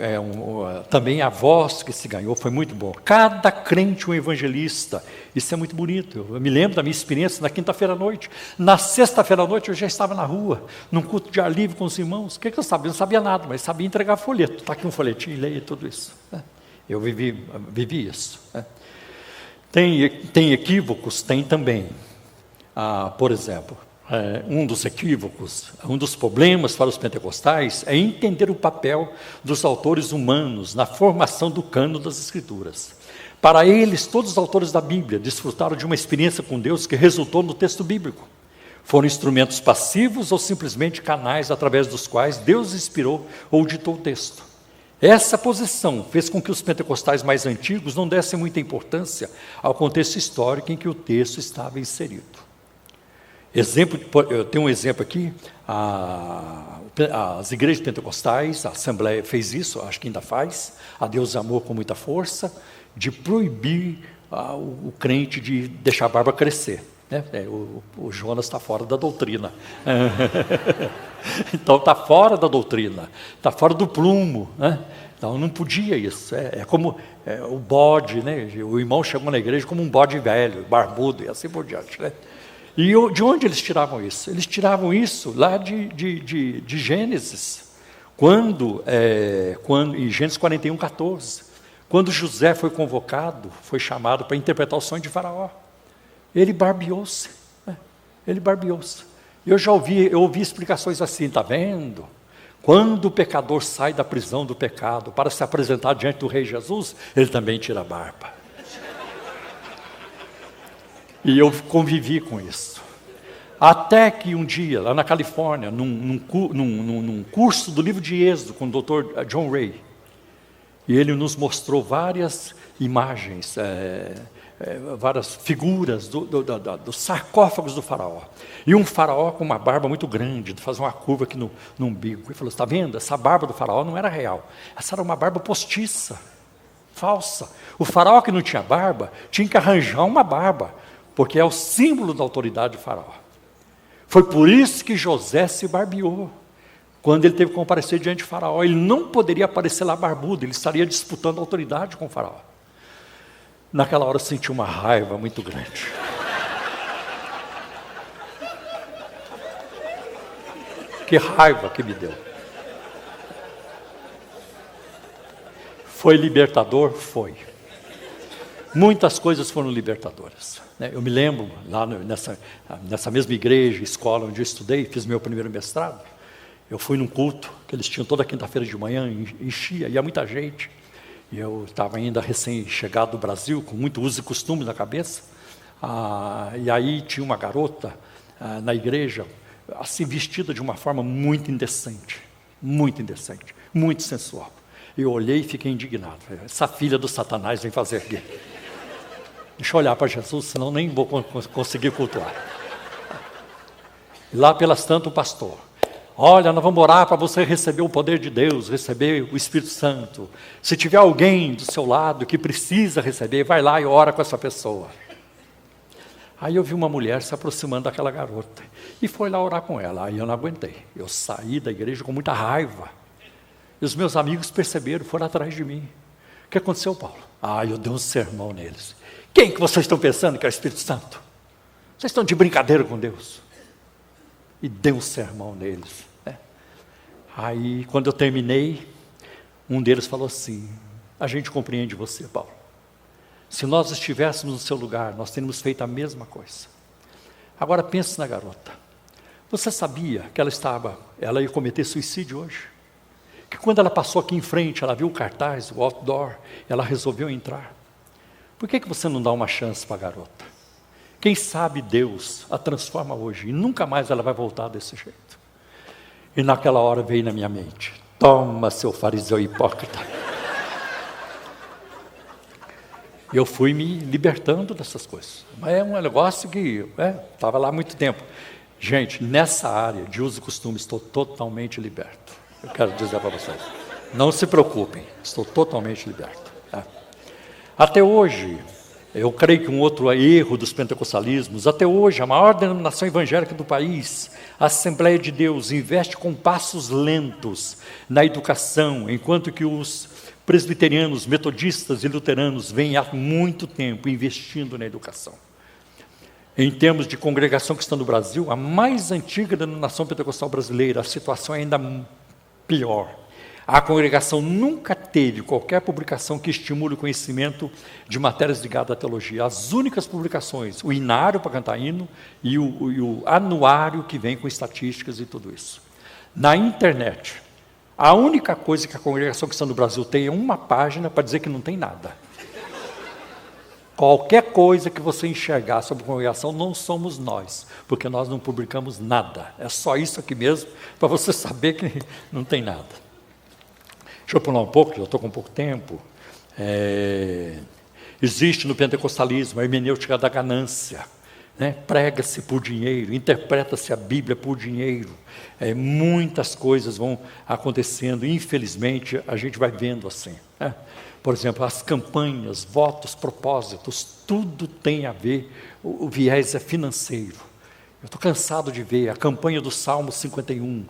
também a voz que se ganhou, foi muito bom. Cada crente um evangelista, isso é muito bonito. Eu me lembro da minha experiência na quinta-feira à noite. Na sexta-feira à noite eu já estava na rua, num culto de ar livre com os irmãos. O que eu sabia? Eu não sabia nada, mas sabia entregar folheto. Está aqui um folhetinho, leia tudo isso. Eu vivi isso. Tem equívocos? Tem também. Por exemplo, um dos equívocos, um dos problemas para os pentecostais é entender o papel dos autores humanos na formação do cânon das Escrituras. Para eles, todos os autores da Bíblia desfrutaram de uma experiência com Deus que resultou no texto bíblico. Foram instrumentos passivos ou simplesmente canais através dos quais Deus inspirou ou ditou o texto. Essa posição fez com que os pentecostais mais antigos não dessem muita importância ao contexto histórico em que o texto estava inserido. Eu tenho um exemplo aqui, as igrejas pentecostais, a Assembleia fez isso, acho que ainda faz, a Deus amou com muita força, de proibir o crente de deixar a barba crescer. O Jonas está fora da doutrina. Então está fora da doutrina, está fora do prumo. Então não podia isso. É como o bode, né? O irmão chegou na igreja como um bode velho, barbudo e assim por diante. Né? E de onde eles tiravam isso? Eles tiravam isso lá de Gênesis, em Gênesis 41, 14, quando José foi convocado, foi chamado para interpretar o sonho de Faraó. Ele barbeou-se. Eu ouvi explicações assim, está vendo? Quando o pecador sai da prisão do pecado para se apresentar diante do Rei Jesus, ele também tira a barba. E eu convivi com isso. Até que um dia, lá na Califórnia, num curso do livro de Êxodo, com o Dr. John Ray, e ele nos mostrou várias imagens, várias figuras dos sarcófagos do faraó. E um faraó com uma barba muito grande, de fazer uma curva aqui no umbigo. Ele falou, está vendo? Essa barba do faraó não era real. Essa era uma barba postiça, falsa. O faraó que não tinha barba, tinha que arranjar uma barba, porque é o símbolo da autoridade do faraó. Foi por isso que José se barbeou. Quando ele teve que comparecer diante de faraó, ele não poderia aparecer lá barbudo, ele estaria disputando a autoridade com o faraó. Naquela hora eu senti uma raiva muito grande. Que raiva que me deu. Foi libertador? Foi. Muitas coisas foram libertadoras. Eu me lembro, lá nessa mesma igreja, escola onde eu estudei, fiz meu primeiro mestrado, eu fui num culto, que eles tinham toda quinta-feira de manhã, enchia, ia muita gente, e eu estava ainda recém-chegado do Brasil, com muito uso e costume na cabeça, e aí tinha uma garota na igreja, assim, vestida de uma forma muito indecente, muito sensual. Eu olhei e fiquei indignado, essa filha do Satanás vem fazer aqui. Deixa eu olhar para Jesus, senão nem vou conseguir cultuar. E lá pelas tantas o pastor, olha, nós vamos orar para você receber o poder de Deus, receber o Espírito Santo. Se tiver alguém do seu lado que precisa receber, vai lá e ora com essa pessoa. Aí eu vi uma mulher se aproximando daquela garota, e foi lá orar com ela, aí eu não aguentei. Eu saí da igreja com muita raiva, e os meus amigos perceberam, foram atrás de mim. O que aconteceu, Paulo? Eu dei um sermão neles. Quem que vocês estão pensando que é o Espírito Santo? Vocês estão de brincadeira com Deus? E dei um sermão neles. Aí, quando eu terminei, um deles falou assim, a gente compreende você, Paulo. Se nós estivéssemos no seu lugar, nós teríamos feito a mesma coisa. Agora pense na garota. Você sabia que ela ia cometer suicídio hoje? Que quando ela passou aqui em frente, ela viu o cartaz, o outdoor, ela resolveu entrar. Por que você não dá uma chance para a garota? Quem sabe Deus a transforma hoje e nunca mais ela vai voltar desse jeito. E naquela hora veio na minha mente, toma, seu fariseu hipócrita. Eu fui me libertando dessas coisas. Mas é um negócio que estava lá há muito tempo. Gente, nessa área de uso e costume, estou totalmente liberto. Eu quero dizer para vocês, não se preocupem, estou totalmente liberto. Até hoje, Eu creio que um outro erro dos pentecostalismos, até hoje, a maior denominação evangélica do país, a Assembleia de Deus, investe com passos lentos na educação, enquanto que os presbiterianos, metodistas e luteranos vêm há muito tempo investindo na educação. Em termos de congregação cristã no Brasil, a mais antiga denominação pentecostal brasileira, a situação é ainda pior. A congregação nunca teve qualquer publicação que estimule o conhecimento de matérias ligadas à teologia. As únicas publicações, o inário para cantar hino e o anuário que vem com estatísticas e tudo isso. Na internet, a única coisa que a congregação cristã no Brasil tem é uma página para dizer que não tem nada. Qualquer coisa que você enxergar sobre a congregação, não somos nós, porque nós não publicamos nada. É só isso aqui mesmo, para você saber que não tem nada. Deixa eu pular um pouco, já estou com pouco tempo. Existe no pentecostalismo a hermenêutica da ganância. Né? Prega-se por dinheiro, interpreta-se a Bíblia por dinheiro. Muitas coisas vão acontecendo, infelizmente, a gente vai vendo assim. Né? Por exemplo, as campanhas, votos, propósitos, tudo tem a ver, o viés é financeiro. Eu estou cansado de ver a campanha do Salmo 51,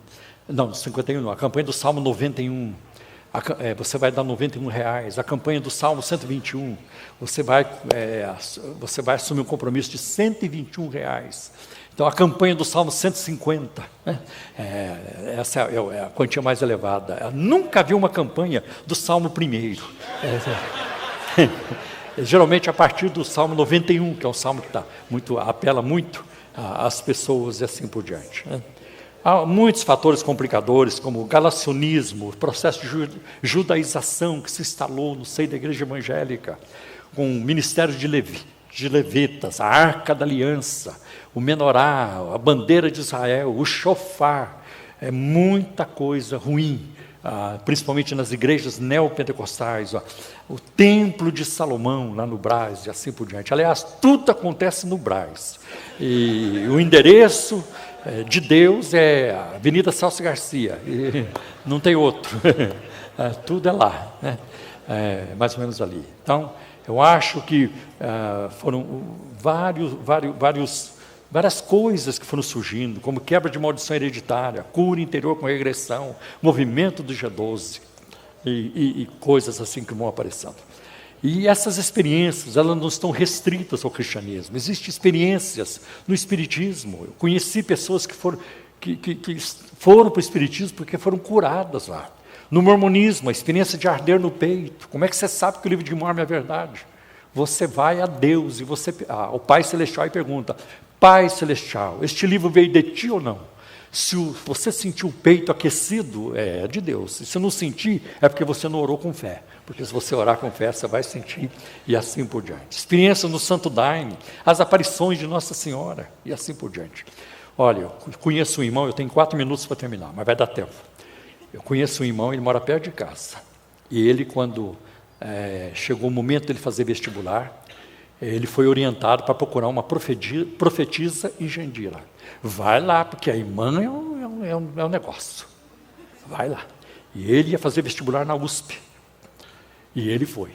a campanha do Salmo 91, você vai dar R$91, a campanha do Salmo 121, você vai assumir um compromisso de R$121. Então, a campanha do Salmo 150, né? Essa é a quantia mais elevada. Eu nunca vi uma campanha do Salmo 1º. Geralmente a partir do Salmo 91, que é um salmo que apela muito às pessoas e assim por diante. Né? Há muitos fatores complicadores, como o galacionismo, o processo de judaização que se instalou no seio da igreja evangélica, com o ministério de levitas, a arca da aliança, o menorá, a bandeira de Israel, o shofar, muita coisa ruim, principalmente nas igrejas neopentecostais, o templo de Salomão lá no Brás e assim por diante. Aliás, tudo acontece no Brás. E o endereço de Deus é a Avenida Celso Garcia, e não tem outro. Tudo é lá, né? Mais ou menos ali. Então, eu acho que foram várias coisas que foram surgindo, como quebra de maldição hereditária, cura interior com regressão, movimento do G12 e coisas assim que vão aparecendo. E essas experiências, elas não estão restritas ao cristianismo. Existem experiências no espiritismo. Eu conheci pessoas que foram para o espiritismo porque foram curadas lá. No mormonismo, a experiência de arder no peito. Como é que você sabe que o livro de Mórmon é verdade? Você vai a Deus e ao Pai Celestial e pergunta: Pai Celestial, este livro veio de ti ou não? Se você sentir o peito aquecido, é de Deus. Se não sentir, é porque você não orou com fé. Porque se você orar com fé, você vai sentir, e assim por diante. Experiência no Santo Daime, as aparições de Nossa Senhora, e assim por diante. Olha, eu conheço um irmão, eu tenho 4 minutos para terminar, mas vai dar tempo. Eu conheço um irmão, ele mora perto de casa. E ele, quando chegou o momento dele fazer vestibular, ele foi orientado para procurar uma profetisa em Jandira. Vai lá, porque a irmã é um negócio. Vai lá. E ele ia fazer vestibular na USP. E ele foi.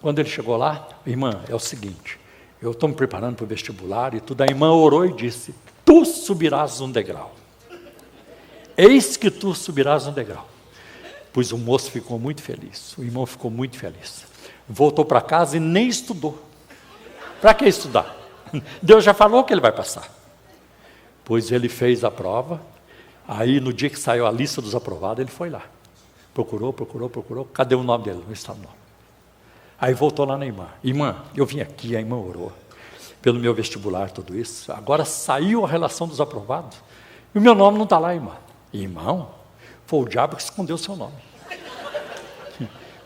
Quando ele chegou lá, irmã, é o seguinte, eu estou me preparando para o vestibular e tudo. A irmã orou e disse: tu subirás um degrau. Eis que tu subirás um degrau. Pois o moço ficou muito feliz, o irmão ficou muito feliz. Voltou para casa e nem estudou. Para que estudar? Deus já falou que ele vai passar. Pois ele fez a prova, aí no dia que saiu a lista dos aprovados, ele foi lá. Procurou, cadê o nome dele? Não está o nome. Aí voltou lá na irmã. Irmã, eu vim aqui, a irmã orou pelo meu vestibular, tudo isso. Agora saiu a relação dos aprovados e o meu nome não está lá, irmã. Irmão, foi o diabo que escondeu o seu nome.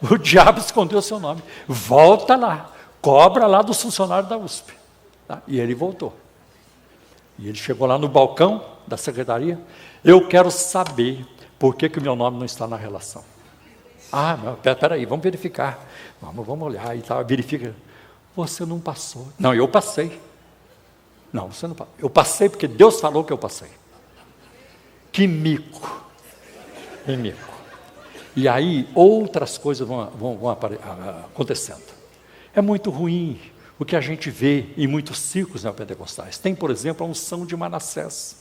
O diabo escondeu o seu nome. Volta lá, cobra lá dos funcionários da USP. Tá? E ele voltou. E ele chegou lá no balcão da secretaria. Eu quero saber por que o meu nome não está na relação. Ah, peraí, vamos verificar. Vamos olhar e tal, verifica. Você não passou. Não, eu passei. Não, você não passou. Eu passei porque Deus falou que eu passei. Que mico. Que mico. E aí outras coisas vão acontecendo. É muito ruim o que a gente vê em muitos círculos neopentecostais. Tem, por exemplo, a unção de Manassés.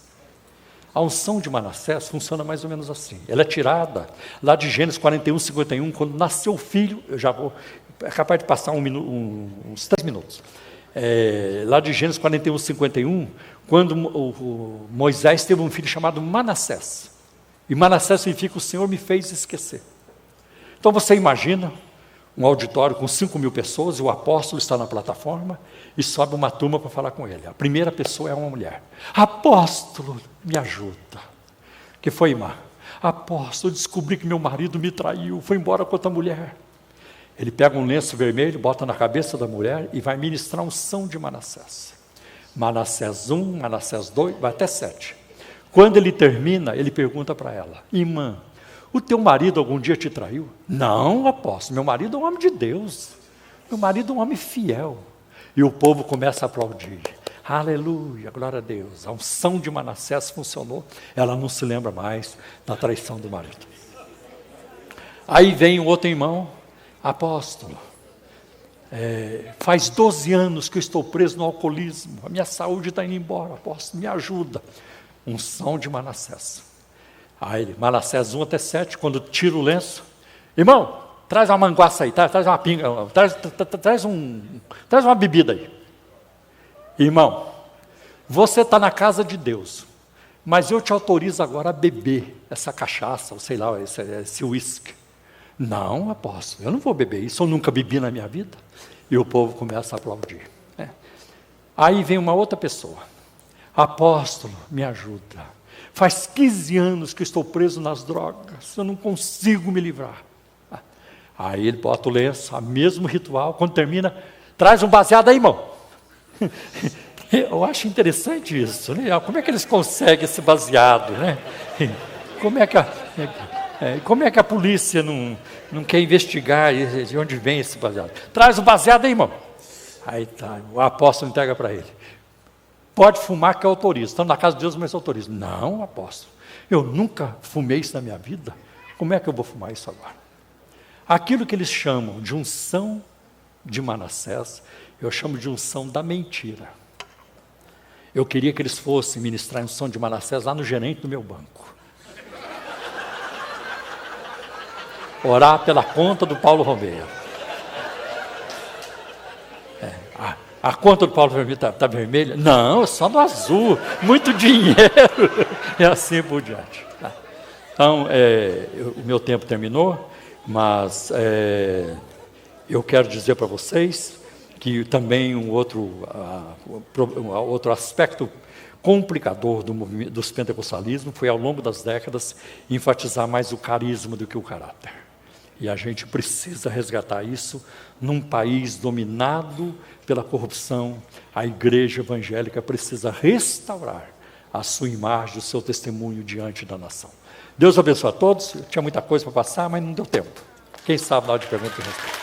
A unção de Manassés funciona mais ou menos assim. Ela é tirada lá de Gênesis 41, 51, quando nasceu o filho, eu já vou, é capaz de passar uns 3 minutos. Lá de Gênesis 41, 51, quando Moisés teve um filho chamado Manassés. E Manassés significa o Senhor me fez esquecer. Então você imagina um auditório com 5.000 pessoas, e o apóstolo está na plataforma, e sobe uma turma para falar com ele. A primeira pessoa é uma mulher. Apóstolo, me ajuda. Que foi, irmã? Apóstolo, descobri que meu marido me traiu, foi embora com outra mulher. Ele pega um lenço vermelho, bota na cabeça da mulher e vai ministrar a unção de Manassés. Manassés 1, Manassés 2, vai até 7. Quando ele termina, ele pergunta para ela, irmã, o teu marido algum dia te traiu? Não, apóstolo, meu marido é um homem de Deus. Meu marido é um homem fiel. E o povo começa a aplaudir. Aleluia, glória a Deus. A unção de Manassés funcionou. Ela não se lembra mais da traição do marido. Aí vem um outro irmão, apóstolo. Faz 12 anos que eu estou preso no alcoolismo. A minha saúde está indo embora, apóstolo, me ajuda. Unção de Manassés. Aí, Manassés 1 até 7, quando tira o lenço, irmão, traz uma manguaça aí, traz uma pinga, traz uma bebida aí. Irmão, você está na casa de Deus, mas eu te autorizo agora a beber essa cachaça, ou sei lá, esse uísque. Não, apóstolo, eu não vou beber isso, eu nunca bebi na minha vida. E o povo começa a aplaudir. Aí vem uma outra pessoa. Apóstolo, me ajuda. Faz 15 anos que eu estou preso nas drogas, eu não consigo me livrar. Aí ele bota o lenço, o mesmo ritual, quando termina, traz um baseado aí, irmão. Eu acho interessante isso, né? Como é que eles conseguem esse baseado, né? Como é que a polícia não quer investigar de onde vem esse baseado? Traz o baseado aí, irmão. Aí tá, o apóstolo entrega para ele. Pode fumar que eu autorizo. Estamos na casa de Deus, mas eu autorizo. Não, apóstolo. Eu nunca fumei isso na minha vida. Como é que eu vou fumar isso agora? Aquilo que eles chamam de unção de Manassés, eu chamo de unção da mentira. Eu queria que eles fossem ministrar a unção de Manassés lá no gerente do meu banco. Orar pela conta do Paulo Romero. A conta do Paulo Vermelho está vermelha? Não, é só no azul, muito dinheiro, e assim por diante. Então, o meu tempo terminou, mas eu quero dizer para vocês que também um outro aspecto complicador dos pentecostalismos foi, ao longo das décadas, enfatizar mais o carisma do que o caráter. E a gente precisa resgatar isso num país dominado pela corrupção. A igreja evangélica precisa restaurar a sua imagem, o seu testemunho diante da nação. Deus abençoe a todos. Eu tinha muita coisa para passar, mas não deu tempo. Quem sabe na hora de pergunta e resposta.